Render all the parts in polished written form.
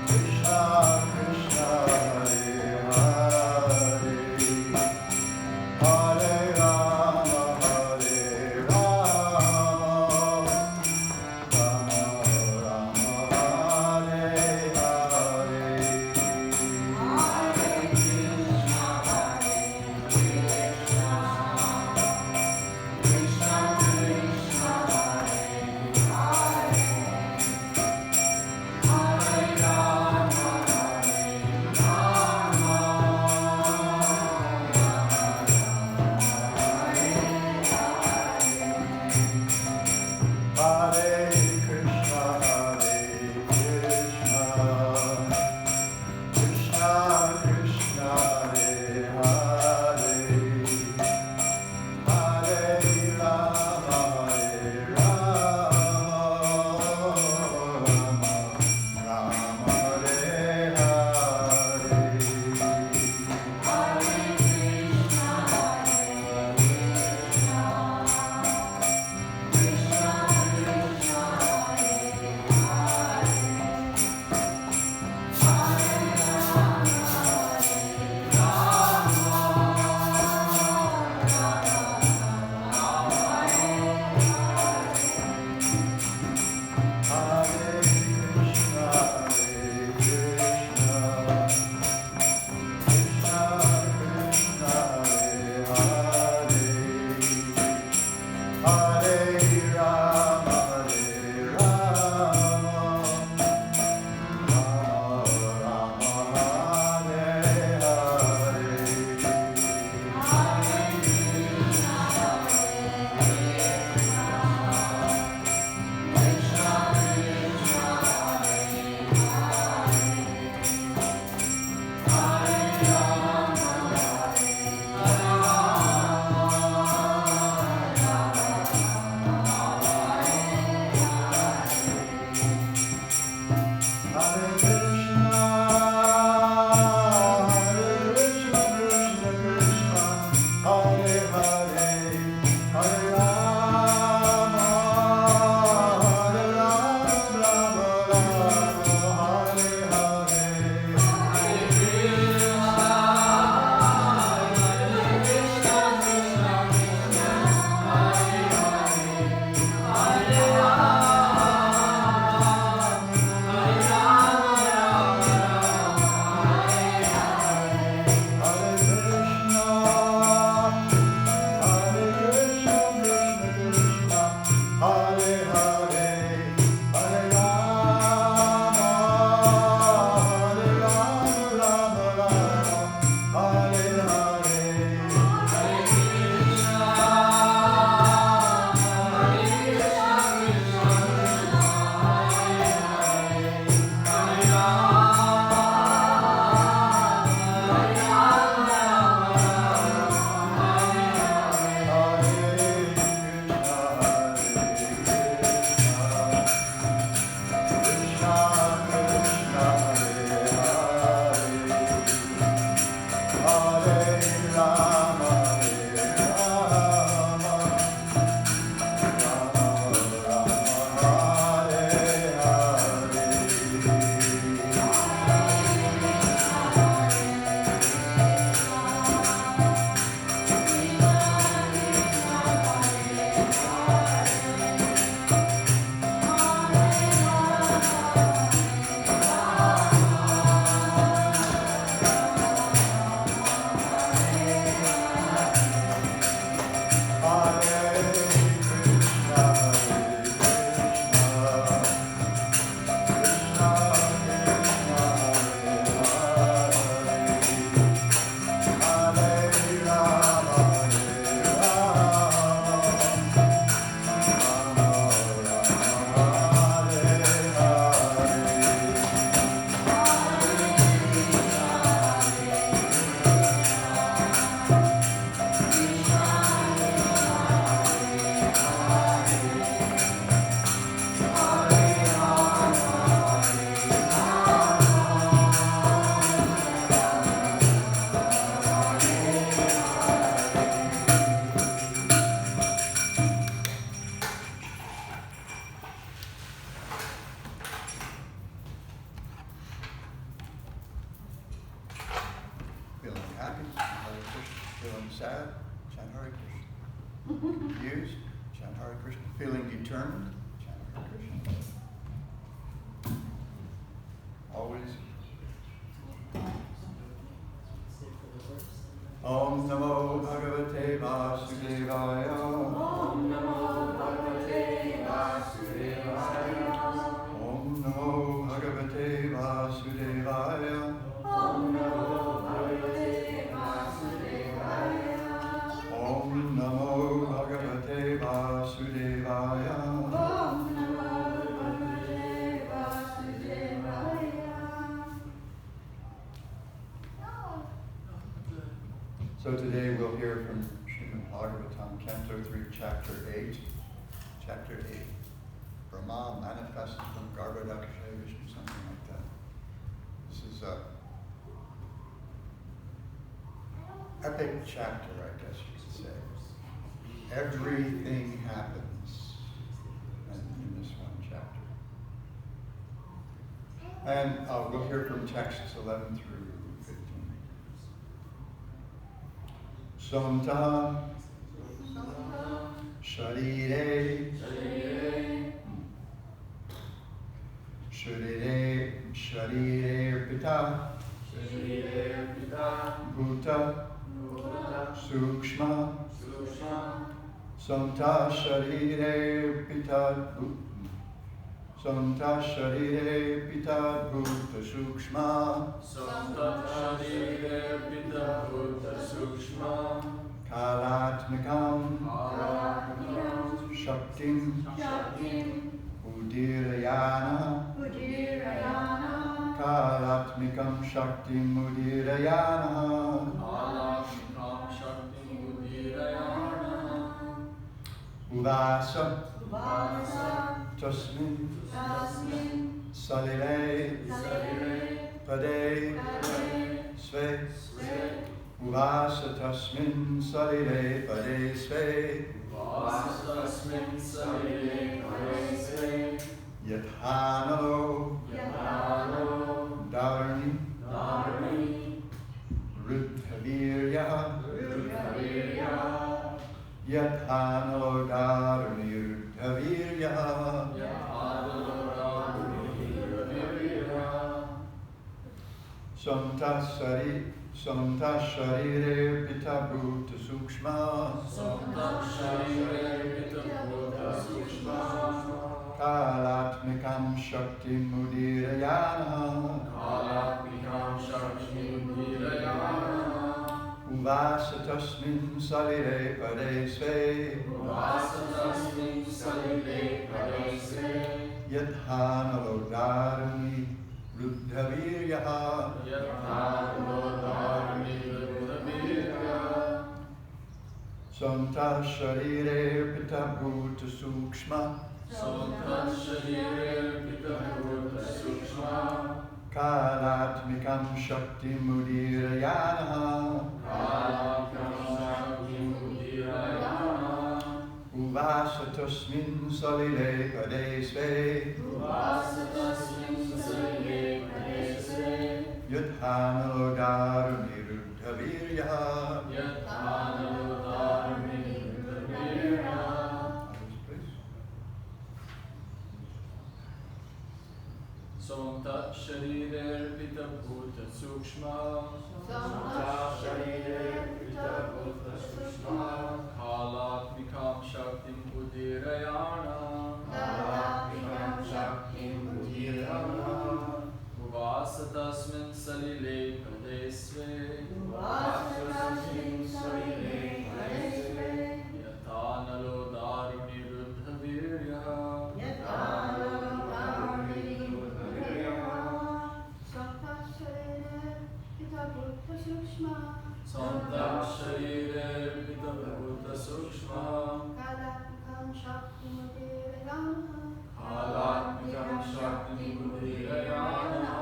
Krishna Krishna Hare Hare happy? Chant Hare Krishna. Feeling sad? Chant Hare Krishna. Confused? Chant Hare Krishna. Feeling determined? Chant Hare Krishna. Always. Om Namo Bhagavate Vasudevaya. Om Namo Bhagavate Vasudevaya. Om Namo Bhagavate Vasudevaya. Om Namo Bhagavate Vasudevaya. Om Namo Bhagavate Vasudevaya. Om Namo Bhagavate Vasudevaya. So today we'll hear from Srimad Bhagavatam, Canto 3, Chapter 8. Chapter 8. Brahma manifested from Garbhodaksha Vishnu, something like that. This is a epic chapter, I guess you could say. Everything happens in this one chapter. And we'll hear from texts 11 through 15. Somta Sharire Sharire Pita Bhuta Sukshma Samta Sharire Pita Samta Sharire Pita Bhuta Sukshma Samta Sharire Pita Bhuta Sukshma Kalatmikam Shaktim Udirayana Kalatmikam Shaktim Udirayana Kalatmikam Shaktim Udirayana Uvasa Tasmin Salile Pade Sve Uvasa Tasmin Salile Pade Sve Vastasmin Salile Pade Sve Yathanalo Dharani Rudhavirya Yathanalo Dharani Rudhavirya Samta Sharire Pita Bhuta Sukshma Samta Sharire Pita Bhuta Sukshma Kalatmikam Shaktim Udirayana Kalatmikam Shaktim Udirayana Uvasa Tasmin Salire Pade Sve Vasatasmin Salile Pade Sve Yadhanalo Dharani Ruddhavirya Yathanalo Dharani Ruddhavirya Samta Sharire Pita Bhuta Sukshma Samta Sharire Pita Bhuta Sukshma Kalatmikam Shaktim Udirayana Kalatmikam Shaktim Udirayana Uvasa Tasmin Salile Pade Sve Vasatasmin Salile Pade Sve Yadhanalo Dharani Ruddhavirya Yathanalo Dharani Ruddhavirya Samta Sharire Pita Bhuta Sukshma Samta Sharire Pita Bhuta Sukshma Kalatmikam Shaktim Udirayana Kalatmikam Shaktim Udirayana Vasatasmin Salile Pade Sve Vasatasmin Salile Pade Sve Yathanalo Dharani Ruddhavirya Yathanalo Dharani Ruddhavirya Samta Sharire Pita Bhuta Sukshma Samta Sharire Pita Bhuta Sukshma Kalatmikam Shaktim Udirayana Kalatmikam Shaktim Udirayana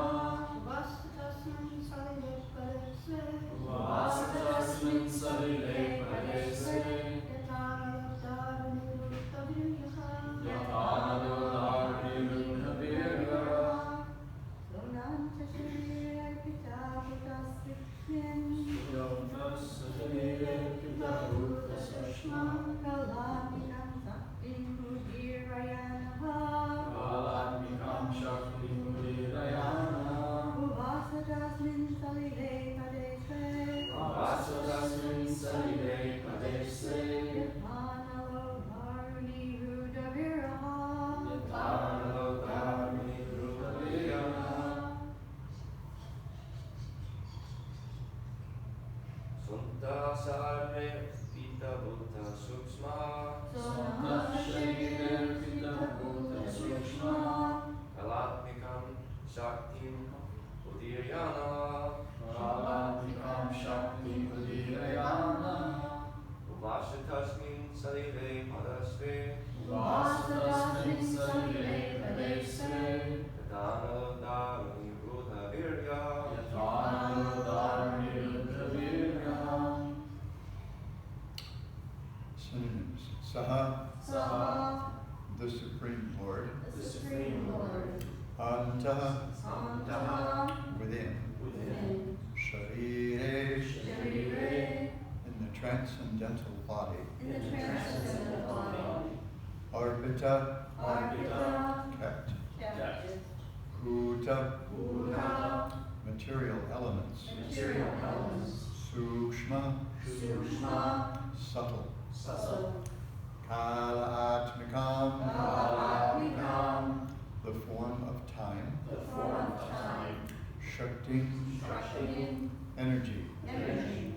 Vasatasmin Salile Pade Sve Vasatasmin Salile Pade Sve Yathanalo Dharani Ruddhavirya Yathanalo Dharani Ruddhavirya Sonanta Sharire Pita Bhuta Sukshma salile padesve. Vasatasmin salile padesve. Yathanalo dharani rudaviraha. Yathanalo dharani rudaviraha. Sutta sarve pita bhuta sukshma. Sutta shaktir pita bhuta sukshma. Kalatmikam shaktim udirayana. Kalatmikam shaktim udirayana. Uvashatasmin salile padasve. Uvashatasmin salile padesve. Yathanalo dharani rudhavirya. Yathanalo dharani rudhavirya. Synonyms. Saha, Saha, the Supreme Lord. the Supreme Lord. Antaha, Antaha, within. within. Sharire, Sharire, in the transcendental body. in the transcendental body. Arpita, Arpita, kept. captive. Bhuta, Bhuta, material elements. material elements. Sukshma, Sukshma, subtle. subtle. Kala Atmikam, Kalatmikam, the form of time. the form of time. Shakti, Shakti, energy. energy.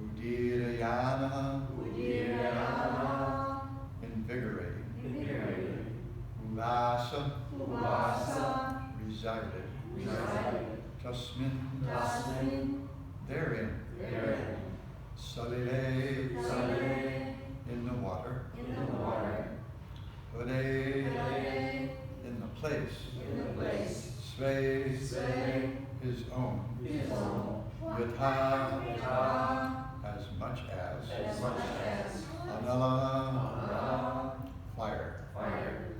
Udirayana, Udirayana, invigorating. invigorating. Uvasa, Uvasa, resided. resided. Tasmin, Tasmin, therein. therein. Salile, Salile, in the water. in the water. Hode, Hare, in the place. in the place. Sve, Sve, his own. his own. Yatha, Yatha, as much as. Anala, Anala, fire. fire.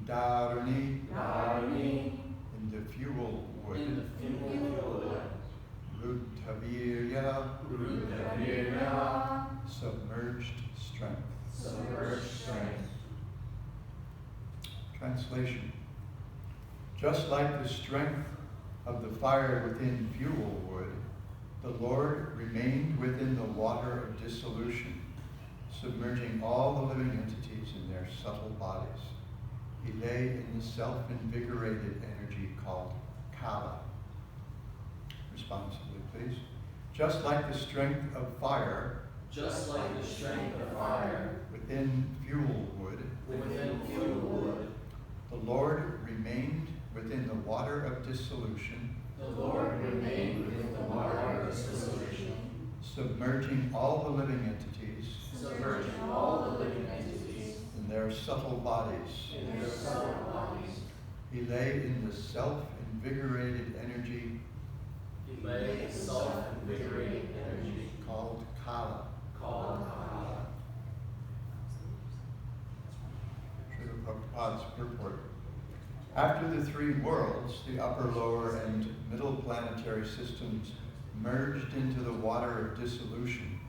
Dharani, Dharani, in the fuel wood. In the fuel. Rudhavirya, Rudhavirya. submerged strength. Submerged strength. Translation. Just like the strength of the fire within fuel wood, the Lord remained within the water of dissolution, submerging all the living entities in their subtle bodies. He lay in the self-invigorated energy called Kala. Responsibly, please. Just like the strength of fire Just like the strength of fire within fuel wood, within fuel wood, the Lord remained within the water of dissolution, the Lord remained within the water of dissolution, submerging all the living entities submerging all the living entities in their subtle bodies. in their subtle bodies. He lay in the self-invigorated energy He lay in self-invigorating energy called Kala. called Kala. Srila Prabhupada's purport. After the three worlds, the upper, lower, and middle planetary systems merged into the water of dissolution,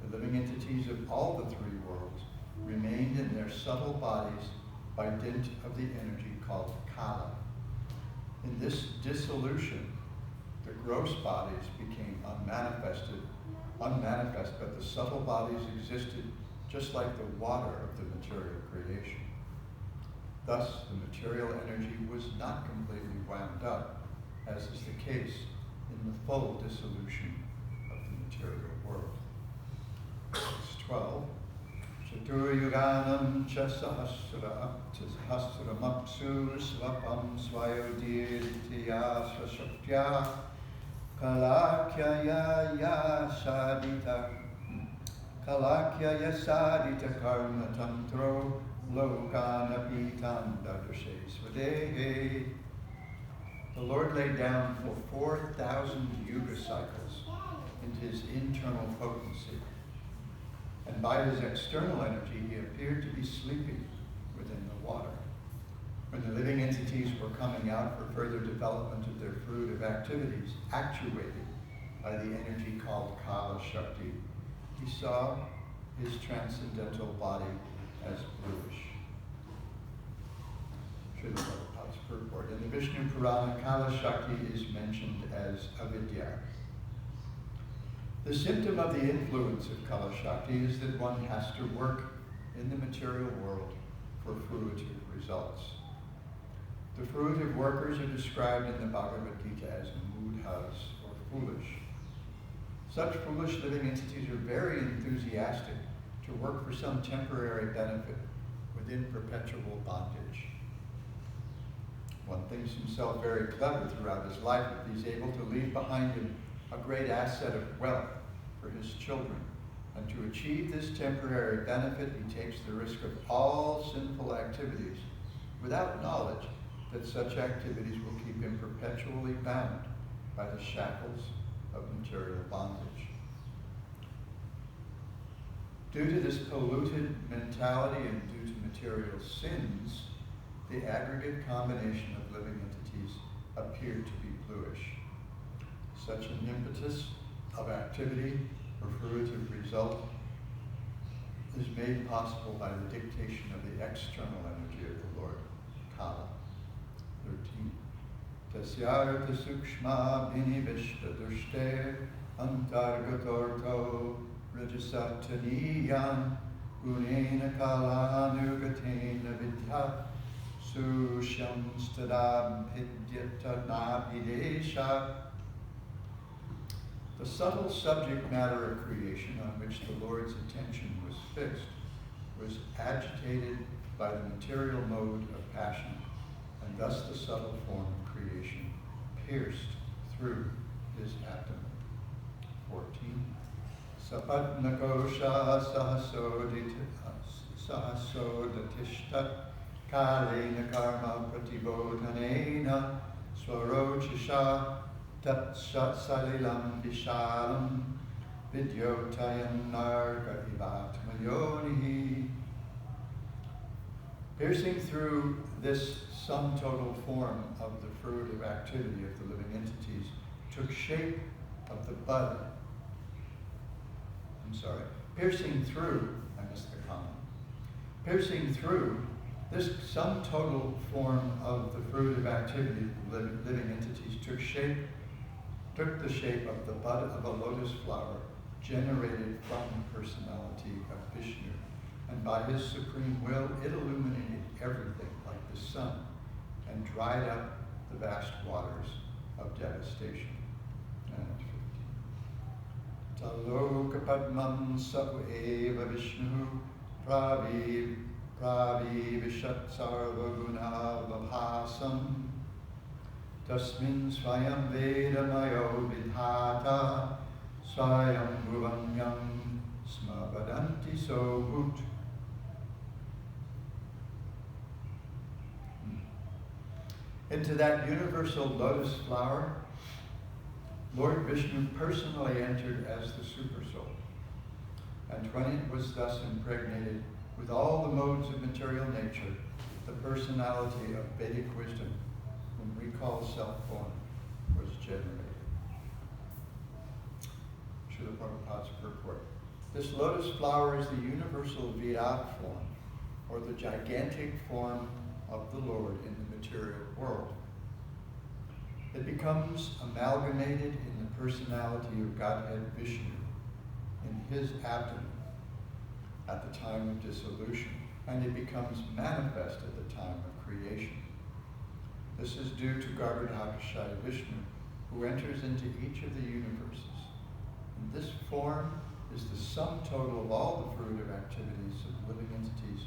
the living entities of all the three worlds remained in their subtle bodies by dint of the energy called Kala. In this dissolution, the gross bodies became unmanifest, but the subtle bodies existed just like the water of the material creation. Thus, the material energy was not completely wound up, as is the case in the full dissolution of the material world. Verse 12. Chaturyuganam cha sahasramapsu svapam svayodirtya svashaktya kalakyaya yasadita karma tantro lokanapitam dadrashe svadehe. The Lord laid down for 4,000 yuga cycles in his internal potency, and by his external energy he appeared to be sleeping within the water. When the living entities were coming out for further development of their fruitive activities, actuated by the energy called Kala Shakti, he saw his transcendental body as bluish. Srila Prabhupada's purport. In the Vishnu Purana, Kala Shakti is mentioned as avidya, The symptom of the influence of Kala Shakti is that one has to work in the material world for fruitive results. The fruitive workers are described in the Bhagavad Gita as mudhas, or foolish. Such foolish living entities are very enthusiastic to work for some temporary benefit within perpetual bondage. One thinks himself very clever throughout his life if he's able to leave behind him a great asset of wealth for his children. And to achieve this temporary benefit, he takes the risk of all sinful activities without knowledge that such activities will keep him perpetually bound by the shackles of material bondage. Due to this polluted mentality and due to material sins, the aggregate combination of living entities appear to be bluish. Such an impetus of activity or fruitive result is made possible by the dictation of the external energy of the Lord, Kala. 13. Tasyartha sukshma vinivishta dushte antargatorto rajasataniyan gunena kala anugatena vidya sushyam stadam hidyatanavidesha. The subtle subject matter of creation on which the Lord's attention was fixed was agitated by the material mode of passion, and thus the subtle form of creation pierced through his abdomen. 14. Sapatnakosha sahasodatishtat kalena karma pratibodhanena swarochisha tat salilam vishalam vidyotayan narga ivatmayonihi. Piercing through this sum total form of the fruitive activity of the living entities took shape of the bud. Piercing through, I missed the comma. Piercing through this sum total form of the fruitive activity of the living entities took the shape of the bud of a lotus flower generated from the personality of Vishnu. And by his supreme will, it illuminated everything like the sun and dried up the vast waters of devastation. And 15. Taloka padmam sahu eva Vishnu pravivishat sarva guna vabhasam tasmin swayam vedamayo vidhata swayam bhuvanyam smabadanti sobhut. Into that universal lotus flower, Lord Vishnu personally entered as the Supersoul. And when it was thus impregnated with all the modes of material nature, the personality of Vedic wisdom, whom we call self-form, was generated. Srila Prabhupada's purport. This lotus flower is the universal Virat form, or the gigantic form of the Lord in the material world. It becomes amalgamated in the personality of Godhead Vishnu in his abdomen at the time of dissolution, and it becomes manifest at the time of creation. This is due to Garbhodakashayi Vishnu, who enters into each of the universes. And this form is the sum total of all the fruitive activities of living entities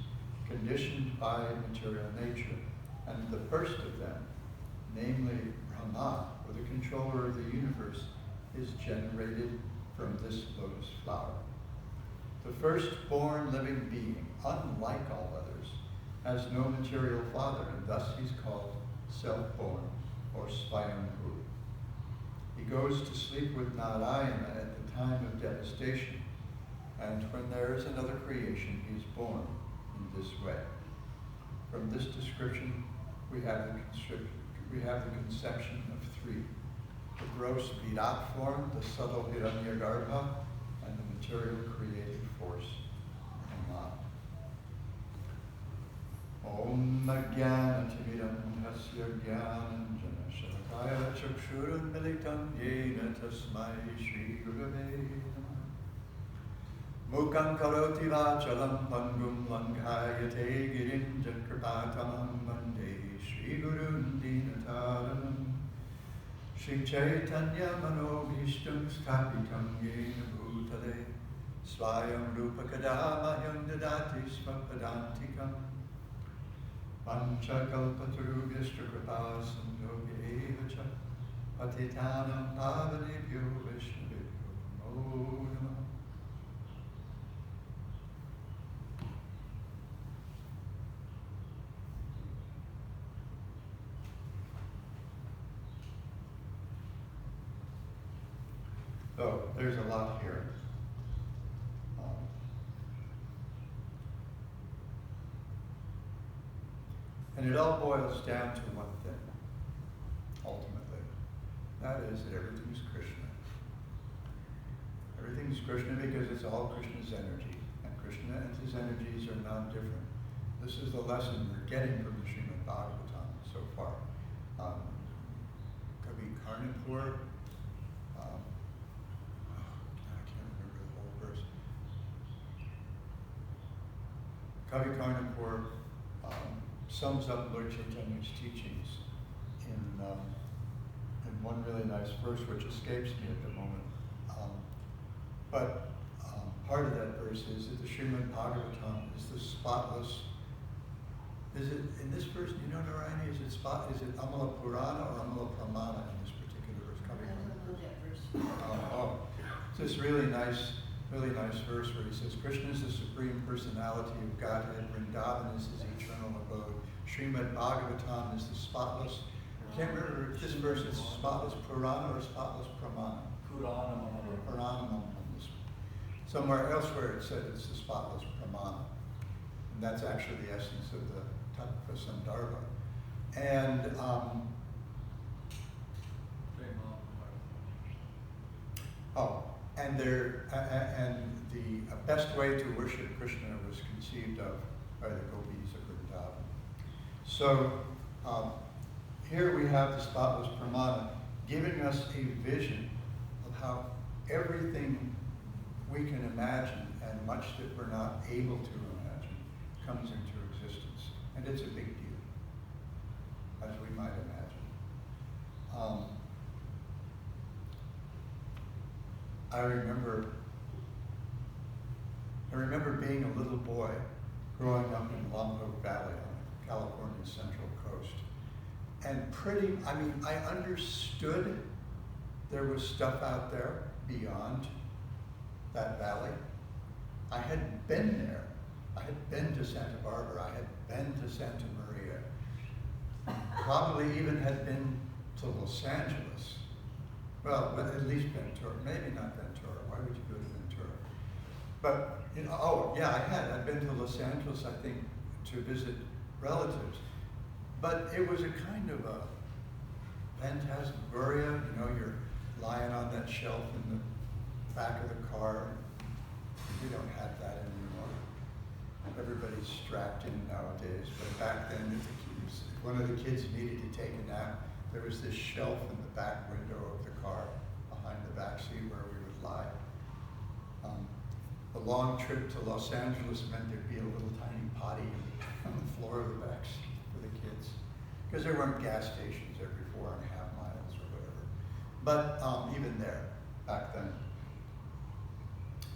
conditioned by material nature. And the first of them, namely Brahma, or the controller of the universe, is generated from this lotus flower. The firstborn living being, unlike all others, has no material father, and thus he's called self-born, or Swayambhu. He goes to sleep with Narayana at the time of devastation, and when there is another creation, he's born in this way. From this description, we have the conception of three: the gross Virat form, the subtle Hiranyagarbha, and the material creative force, Brahma. Om Nagyana Timiram Hasya Gyananjana Jaya Chakshurunmilitam Yena Tasmai Shri Gurave Namah. Mukhaṁ karoti vachalam pangum langhayate girim jakrapatamam vande Shri Gurun Dinataranam. Shri Chaitanya Manobhishtam Sthapitam Yena Bhutale Swayam Rupa Kadamahyam Dadati Svapadantikam Panchakalpatarubhyashta Kripa Sindhobhya Cha Patitanam Pavanebhyo Vaishnavibhyo Namo Namah. So there's a lot here. And it all boils down to one thing, ultimately. That is that everything's Krishna. Everything's Krishna because it's all Krishna's energy. And Krishna and his energies are non-different. This is the lesson we're getting from the Srimad Bhagawatam so far. Kavi Karnapur, I can't remember the whole verse. Kavi Karnapur sums up Lord Chaitanya's teachings in one really nice verse, which escapes me at the moment. But part of that verse is that the Srimad Bhagawatam is the spotless. Is it in this verse? Do you know, Narayani? Is it Amala Purana or Amala Pramana in this particular verse? I don't know that verse. It's this really nice verse where he says, Krishna is the supreme personality of Godhead. Vrindavan is his eternal abode. Srimad Bhagavatam is the spotless. I can't remember if this verse is spotless Purana or spotless Pramana. Puranam. Somewhere elsewhere it said it's the spotless Pramana. And that's actually the essence of the Tattva Sandarbha. And and the best way to worship Krishna was conceived of by the gopis of Vrindavan. So here we have the spotless Pramana giving us a vision of how everything we can imagine and much that we're not able to imagine comes into existence. And it's a big deal, as we might imagine. I remember being a little boy growing up in Lombok Valley on California's central coast. And I understood there was stuff out there beyond that valley. I had been there. I had been to Santa Barbara. I had been to Santa Maria. Probably even had been to Los Angeles. Well, but at least Ventura. Maybe not Ventura. Why would you go to Ventura? But, I'd been to Los Angeles, I think, to visit relatives. But it was a kind of a phantasmagoria. You're lying on that shelf in the back of the car. We don't have that anymore. Everybody's strapped in nowadays. But back then, if one of the kids needed to take a nap, there was this shelf in the back window of the car behind the back seat where we would lie. The long trip to Los Angeles meant there'd be a little tiny potty on the floor of the back seat for the kids. Because there weren't gas stations every 4.5 miles or whatever. But even there, back then.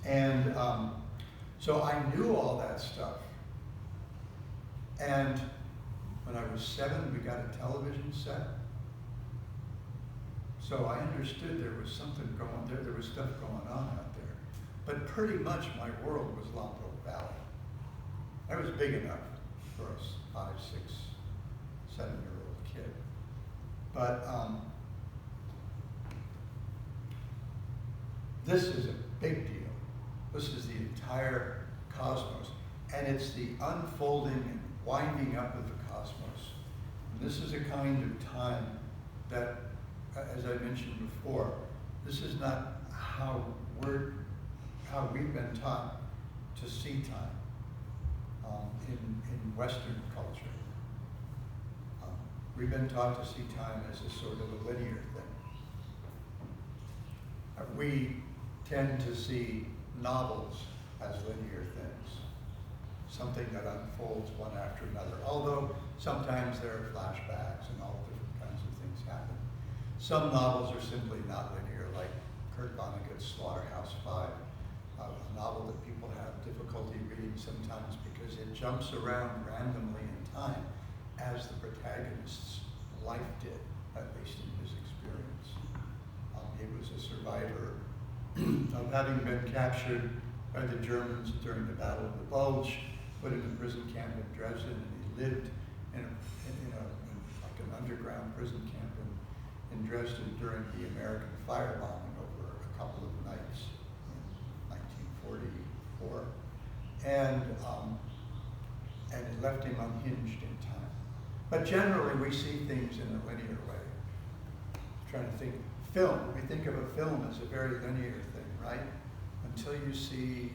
And so I knew all that stuff. And when I was 7, we got a television set. So I understood there was something going there. There was stuff going on out there. But pretty much my world was Lombok Valley. I was big enough for a 5, 6, 7-year-old kid. But this is a big deal. This is the entire cosmos. And it's the unfolding and winding up of the cosmos. And this is a kind of time that, as I mentioned before, this is not how we've been taught to see time in Western culture. We've been taught to see time as a sort of a linear thing. We tend to see novels as linear things, something that unfolds one after another, although sometimes there are flashbacks and all different kinds of things happen. Some novels are simply not linear, like Kurt Vonnegut's Slaughterhouse-Five, a novel that people have difficulty reading sometimes because it jumps around randomly in time, as the protagonist's life did, at least in his experience. He was a survivor of having been captured by the Germans during the Battle of the Bulge, put in a prison camp in Dresden, and he lived in like an underground prison camp in Dresden during the American firebombing over a couple of nights in 1944, and it left him unhinged in time. But generally, we see things in a linear way. I'm trying to think. Film, we think of a film as a very linear thing, right? Until you see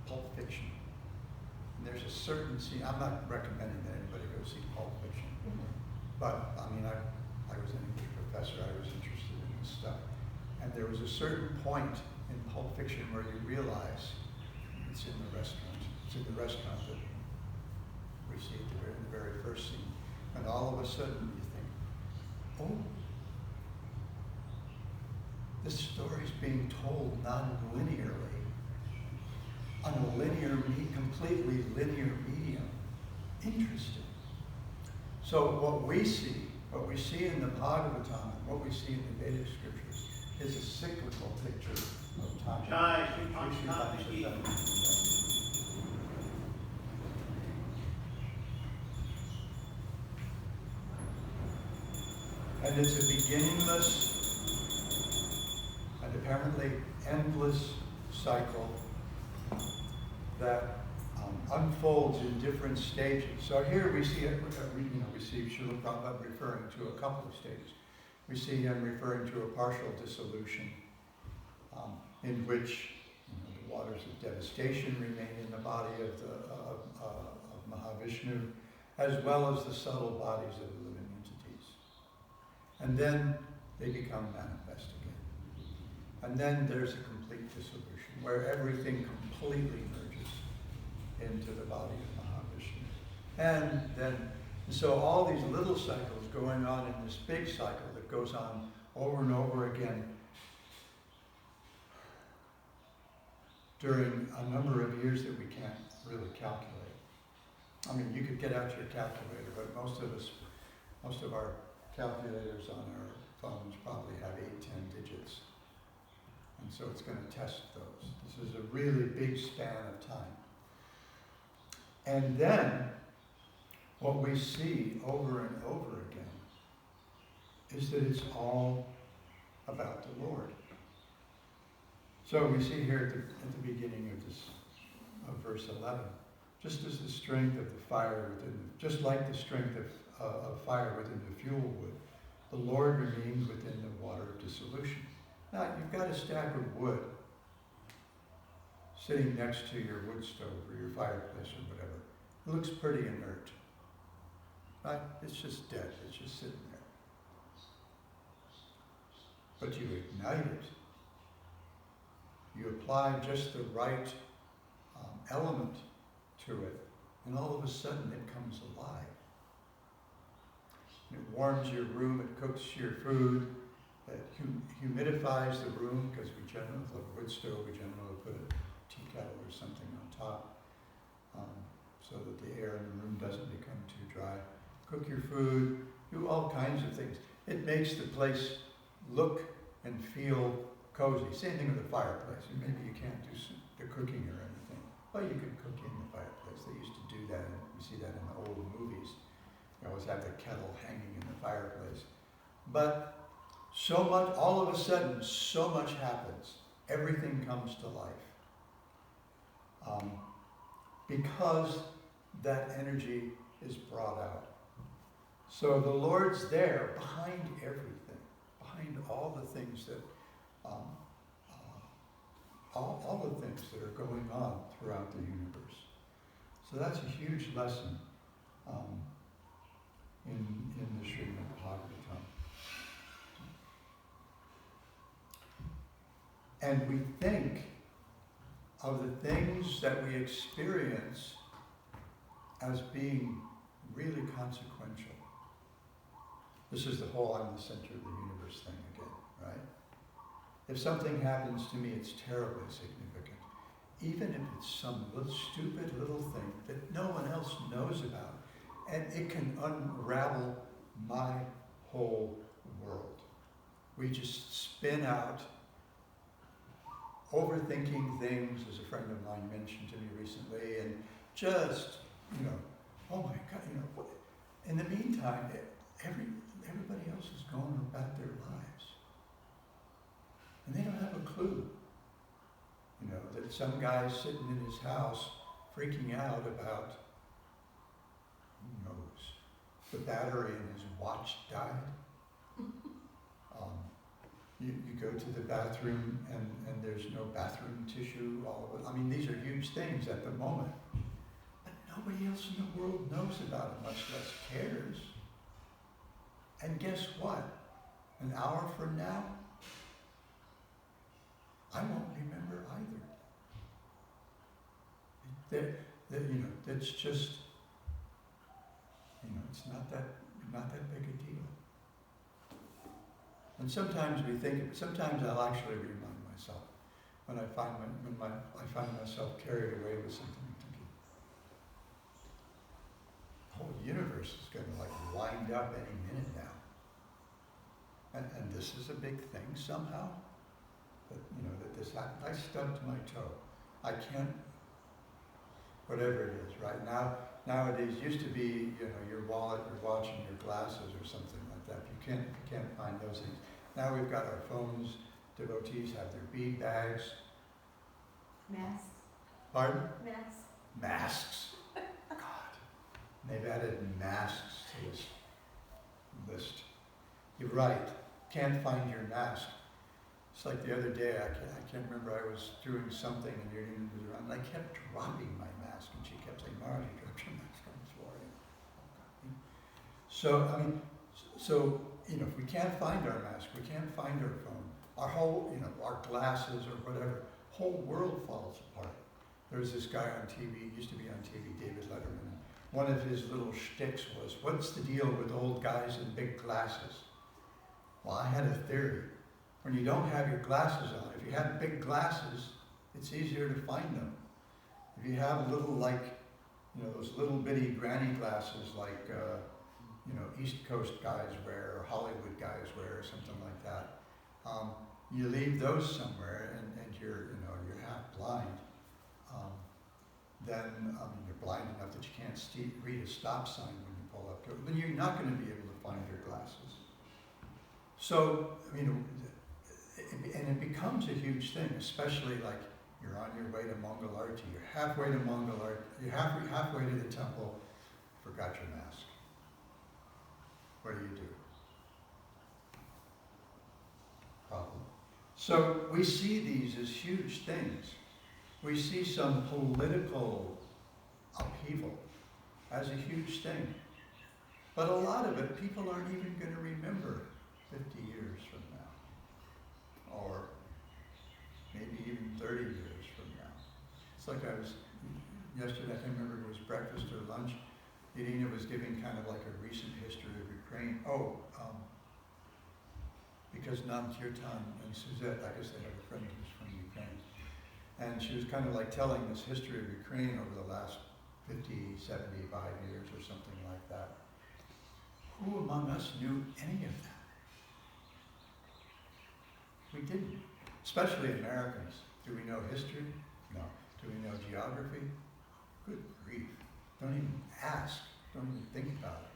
Pulp Fiction. And there's a certain scene, I'm not recommending that anybody go see Pulp Fiction, but I mean, I was an English professor, I was interested in this stuff. And there was a certain point in Pulp Fiction where you realize it's in the restaurant. It's in the restaurant that we see in the very first scene. And all of a sudden you think, oh, this story's being told non-linearly, on a completely linear medium. Interesting. So what we see in the Bhagavatam, and what we see in the Vedic scriptures, is a cyclical picture of time. And it's a beginningless and apparently endless cycle that unfolds in different stages. So here we see we see Srila Prabhupada referring to a couple of stages. We see him referring to a partial dissolution, in which the waters of devastation remain in the body of Mahavishnu, as well as the subtle bodies of the living entities. And then they become manifest again. And then there's a complete dissolution, where everything completely merges into the body of Mahavishnu. And then, so all these little cycles going on in this big cycle that goes on over and over again during a number of years that we can't really calculate. I mean, you could get out your calculator, but most of our calculators on our phones probably have 8, 10 digits. And so it's going to test those. This is a really big span of time. And then, what we see over and over again is that it's all about the Lord. So we see here at the beginning of verse 11, just as the strength of the fire just like the strength of fire within the fuel wood, the Lord remains within the water of dissolution. Now, you've got a stack of wood sitting next to your wood stove or your fireplace or whatever. It looks pretty inert. Right? It's just dead. It's just sitting there. But you ignite it. You apply just the right element to it, and all of a sudden it comes alive. It warms your room, it cooks your food, it humidifies the room, because we generally, with a wood stove, we generally put a tea kettle or something on top, so that the air in the room doesn't become too dry. Cook your food, do all kinds of things. It makes the place look and feel cozy. Same thing with the fireplace. Maybe you can't do the cooking or anything. Well, you can cook in the fireplace. They used to do that. You see that in the old movies. You always have the kettle hanging in the fireplace. But so much, all of a sudden, so much happens. Everything comes to life. Because that energy is brought out. So the Lord's there behind everything, behind all the things that, all the things that are going on throughout the universe. So that's a huge lesson in the Srimad Bhagavatam. And we think of the things that we experience as being really consequential. This is the whole I'm the center of the universe thing again, right? If something happens to me, it's terribly significant. Even if it's some little stupid little thing that no one else knows about, and it can unravel my whole world. We just spin out, overthinking things, as a friend of mine mentioned to me recently, and just, oh my God, what? In the meantime, everybody else is going about their lives. And they don't have a clue. That some guy's sitting in his house freaking out about, who knows, the battery in his watch died. You go to the bathroom and there's no bathroom tissue, all of it. I mean, these are huge things at the moment. But nobody else in the world knows about it, much less cares. And guess what? An hour from now, I won't remember either. That's just, it's not that big a deal. And sometimes sometimes I'll actually remind myself when I find myself carried away with something, thinking, the whole universe is going to wind up any minute now. And this is a big thing somehow. That this happened. I stubbed my toe. I can't, whatever it is, right? Nowadays, used to be, your wallet, your watch, and your glasses or something like that. You can't find those things. Now we've got our phones. Devotees have their bead bags. Masks. Pardon? Masks. Masks. God. They've added masks to this list. You're right. Can't find your mask. It's like the other day, I can't remember, I was doing something and your name was around, and I kept dropping my mask, and she kept saying, Maharaj, you dropped your mask on the floor. So, if we can't find our mask, we can't find our phone, our whole, our glasses or whatever, whole world falls apart. There was this guy on TV, used to be on TV, David Letterman, and one of his little shticks was, what's the deal with old guys in big glasses? Well, I had a theory. When you don't have your glasses on, if you have big glasses, it's easier to find them. If you have little, those little bitty granny glasses like, East Coast guys wear, or Hollywood guys wear, or something like that, you leave those somewhere and you're half blind, then you're blind enough that you can't read a stop sign when you pull up to it, then you're not going to be able to find your glasses. So, and it becomes a huge thing, especially like you're on your way to Mongol Arti, you're halfway to Mongol Arti, you're halfway to the temple, forgot your mask. What do? Problem. So we see these as huge things. We see some political upheaval as a huge thing. But a lot of it, people aren't even going to remember 50 years from now. Or maybe even 30 years from now. It's like I was, yesterday, I can't remember if it was breakfast or lunch, Irina was giving kind of like a recent history of Ukraine. Because Nam Kirtan and Suzette, I guess they have a friend who's from Ukraine. And she was kind of like telling this history of Ukraine over the last 50, 75 years or something like that. Who among us knew any of that? We didn't, especially Americans. Do we know history? No. Do we know geography? Good grief. Don't even ask. Don't even think about it.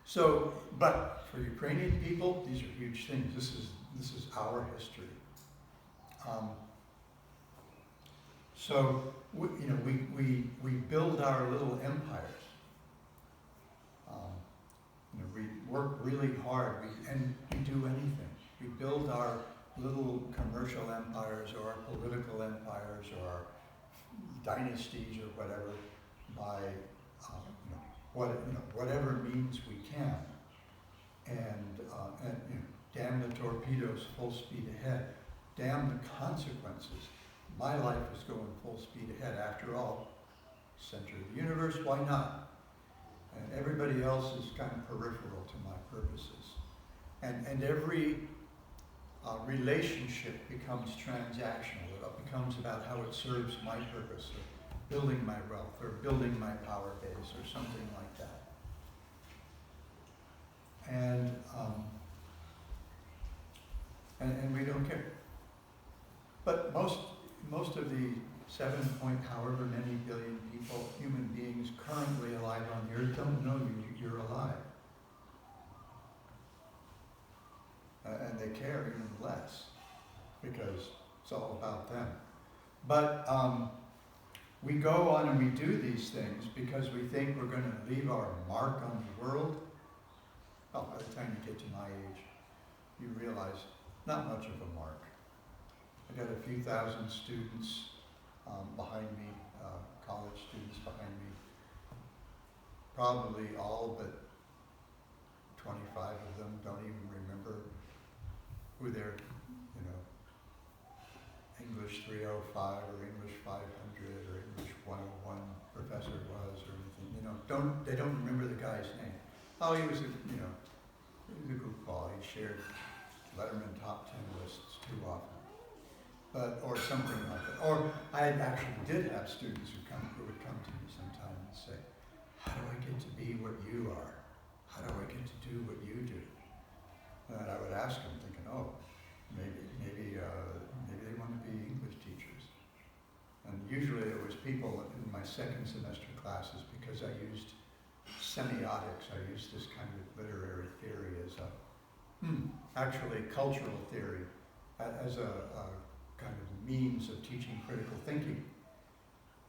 So, but for Ukrainian people, these are huge things. This is our history. So, we build our little empires. We work really hard, and we do anything. We build our little commercial empires or our political empires or our dynasties or whatever by whatever means we can, and damn the torpedoes, full speed ahead. Damn the consequences. My life is going full speed ahead. After all, center of the universe, why not? And everybody else is kind of peripheral to my purposes. And every relationship becomes transactional. It becomes about how it serves my purpose, or building my wealth, or building my power base, or something like that. And we don't care. But most of the 7 point however many billion people, human beings currently alive on the earth don't know you're alive. And they care even less because it's all about them. But we go on and we do these things because we think we're going to leave our mark on the world. Well, by the time you get to my age, you realize not much of a mark. I got a few thousand students behind me, college students behind me. Probably all but 25 of them don't even remember who their, English 305 or English 500 or English 101 professor was or anything. They don't remember the guy's name. Oh, he was a goofball. He shared Letterman top 10 lists too often. Or something like that. Or I actually did have students who would come to me sometime and say, how do I get to be what you are? How do I get to do what you do? And I would ask them thinking, maybe they want to be English teachers. And usually it was people in my second semester classes because I used semiotics. I used this kind of literary theory as actually cultural theory, as a kind of means of teaching critical thinking.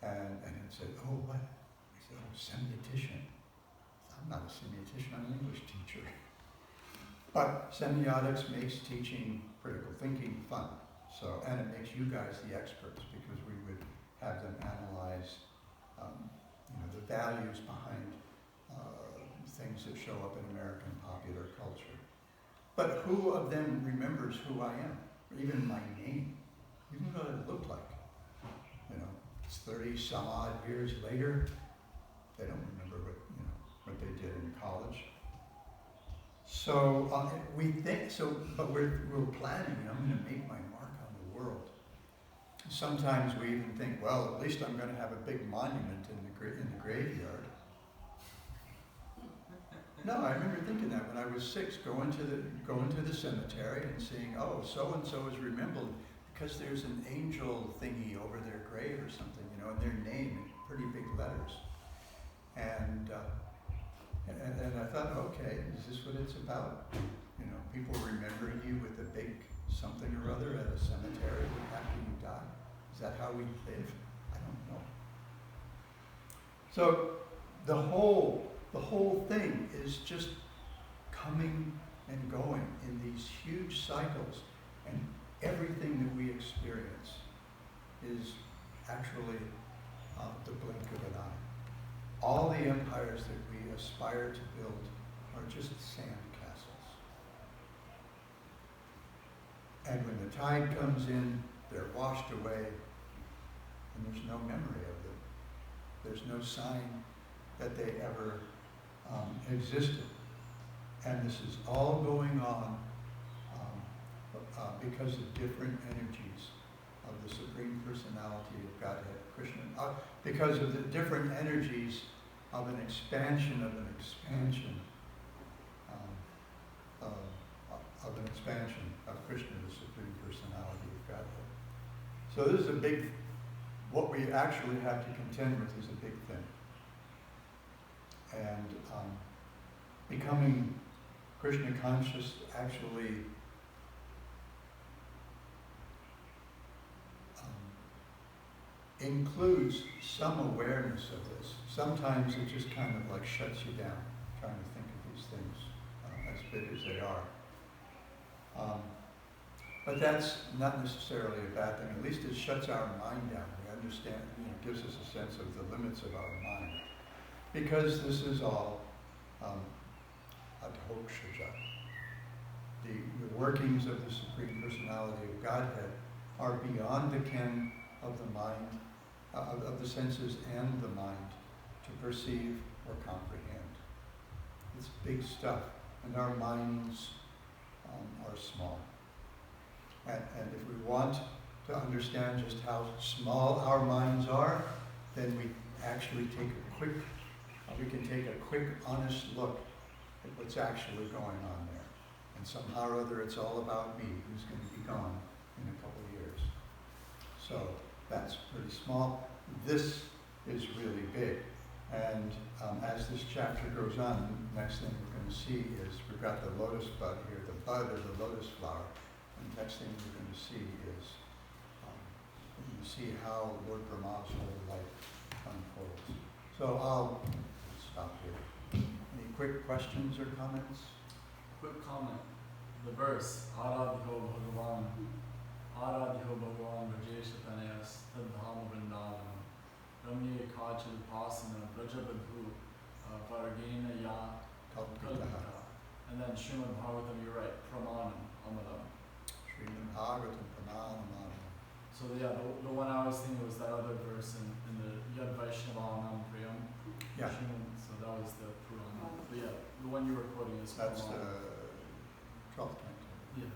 And it said, what? I said, semiotician. I'm not a semiotician, I'm an English teacher. But semiotics makes teaching critical thinking fun. And it makes you guys the experts because we would have them analyze the values behind things that show up in American popular culture. But who of them remembers who I am? Even my name? Even what I look like? It's 30 some odd years later. They don't remember what they did in college. So we think so, but we're planning. I'm going to make my mark on the world. Sometimes we even think, well, at least I'm going to have a big monument in the graveyard. No, I remember thinking that when I was 6, going to the cemetery and seeing, so and so is remembered because there's an angel thingy over their grave or something, and their name in pretty big letters. And I thought, okay, is this what it's about? People remembering you with a big something or other at a cemetery after you die. Is that how we live? I don't know. So the whole thing is just coming and going in these huge cycles, and everything that we experience is actually the blink of an eye. All the empires that we aspire to build are just sand castles. And when the tide comes in, they're washed away, and there's no memory of them. There's no sign that they ever existed. And this is all going on because of different energies of the Supreme Personality of Godhead, Krishna, because of the different energies of an expansion of Krishna, the Supreme Personality of Godhead. So this is what we actually have to contend with is a big thing. And becoming Krishna conscious actually includes some awareness of this. Sometimes it just kind of like shuts you down, trying to think of these things as big as they are. But that's not necessarily a bad thing. At least it shuts our mind down. We understand, gives us a sense of the limits of our mind. because this is all adhokshaja. The workings of the Supreme Personality of Godhead are beyond the ken of the mind, of the senses and the mind to perceive or comprehend. It's big stuff, and our minds are small. And if we want to understand just how small our minds are, then we actually we can take a quick, honest look at what's actually going on there. And somehow or other, it's all about me, who's going to be gone in a couple of years. So that's pretty small. This is really big. And as this chapter goes on, the next thing we're going to see is, we've got the lotus bud here, the bud of the lotus flower. And the next thing we're going to see is, you see how Lord Brahma's whole life unfolds. So I'll stop here. Any quick questions or comments? Quick comment. The verse, Aradhyo Bhagavan, Aradhyo Bhagavan Rajesha Tanayas, Tadhama Vrindavanam, Ramye Kachil Pasana, Brajabadhu, Varagena Ya Kalpita. And then Srimad Bhagawatam, you're right, Pramanam, Amalam. Srimad Bhagawatam Pranam. So yeah, the one I was thinking was that other verse in the Yad Vaishnavanam Priyam. Yeah. So that was the Puram. But yeah, the one you were quoting is That's Pramanam. the 12th canto. Yeah.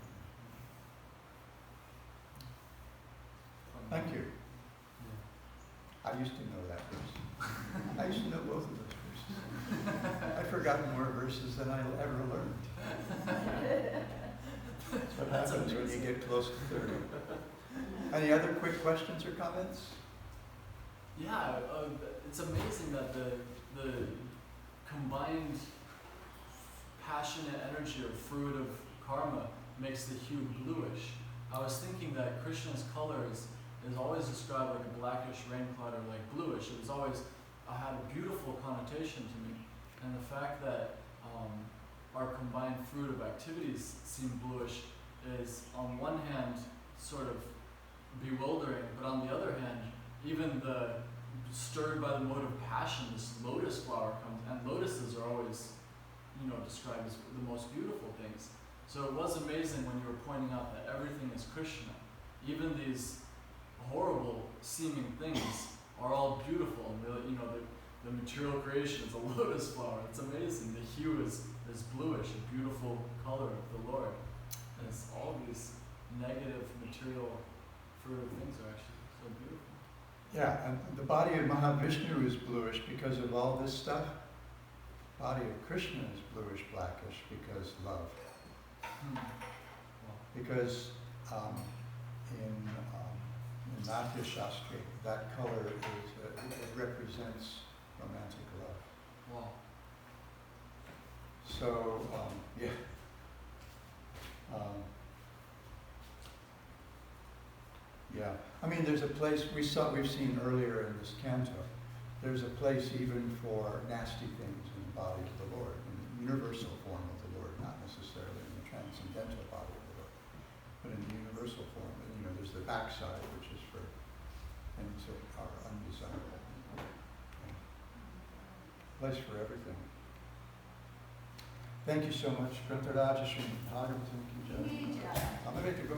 Thank you. Yeah. I used to know that verse. I used to know both of those verses. I've forgotten more verses than I'll ever learned. That's what happens when you get close to 30. Any other quick questions or comments? Yeah, it's amazing that the combined passionate energy or fruit of karma makes the hue bluish. I was thinking that Krishna's color is always described like a blackish rain cloud or like bluish. It was always had a beautiful connotation to me. And the fact that our combined fruit of activities seem bluish is on one hand sort of bewildering, but on the other hand, even stirred by the mode of passion, this lotus flower comes, and lotuses are always, described as the most beautiful things. So it was amazing when you were pointing out that everything is Krishna. Even these horrible seeming things are all beautiful. And the material creation is a lotus flower. It's amazing. The hue is bluish, a beautiful color of the Lord. And it's all these negative material fruit of things are actually so beautiful. Yeah, and the body of Mahavishnu is bluish because of all this stuff. The body of Krishna is bluish blackish because love. Because in Natya Shastri, that color it represents romantic love. Wow. So yeah. Yeah, I mean, there's a place we've seen earlier in this canto. There's a place even for nasty things in the body of the Lord, in the universal form of the Lord, not necessarily in the transcendental body of the Lord, but in the universal form. And, there's the backside, which is for things that are undesirable. Yeah. Place for everything. Thank you so much, Grantaraj, Srimad Bhagavatam Ki Jai. I'm ready to go.